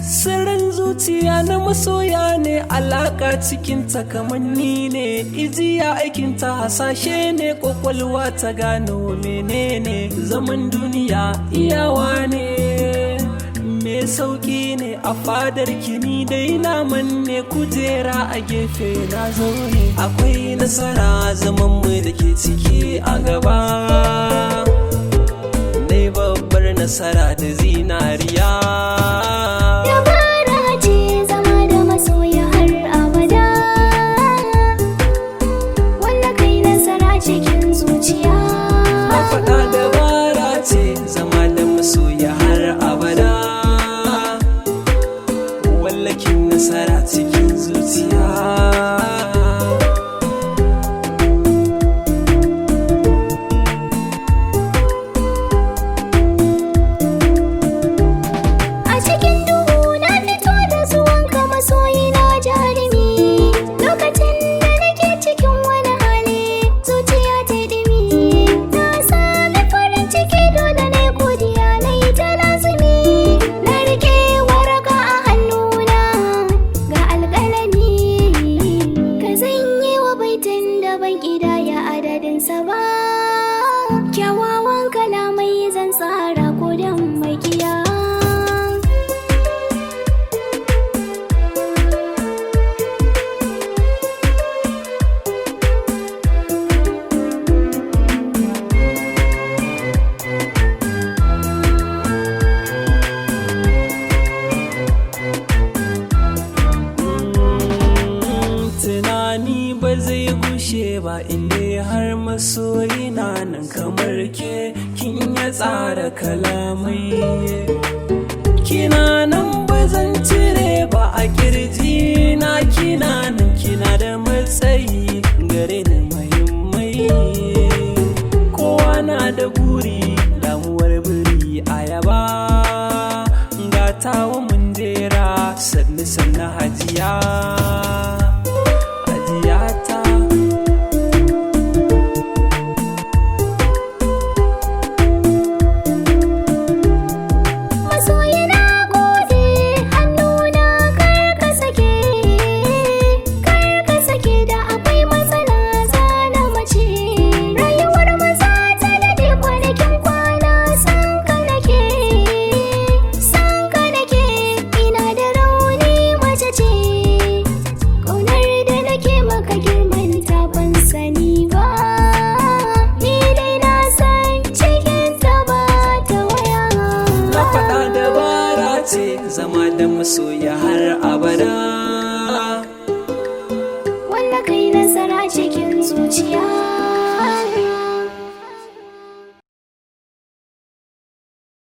Sirrin zuciya na masoya ne, alaka cikin takamanni ne, ijiya aikinta hasashe ne, kwakwalwa ta gano menene zaman duniya iyawa ne. Me sauki ne a fadar kini dai naman ne, kujera a gefe na zaune. Akwai nasara zaman mu da ke ciki a gaba, dai babbar nasara da zinariya. Nasara cikin zuciya. A cikin duhu na fito da zuwanka masoyi na jarumi. Lokacin da nake cikin wani hali zuciya ta dimi, na sami farin ciki dole ne godiya na yi ta lazumi. Na rike waraka a hannuna ga alƙalami, ka zanyi wa baitin da ban ƙidaya adadinsa ba. Kyawawan kalamai zan tsara ko dan makiya. Tunani ba zai gushe ba inda har masoyi na nan kamar ke, kin ya tsara kalamai. Kina nan ba zan cire ba a kirji na, kina nan kina da matsayi gare ni muhimmai. Kowa na da buri, damuwar biri ayaba, gatawa mun jera sannu sannu hajiya. Zama da masoya har abada, wanda kai nasara cikin zuciya.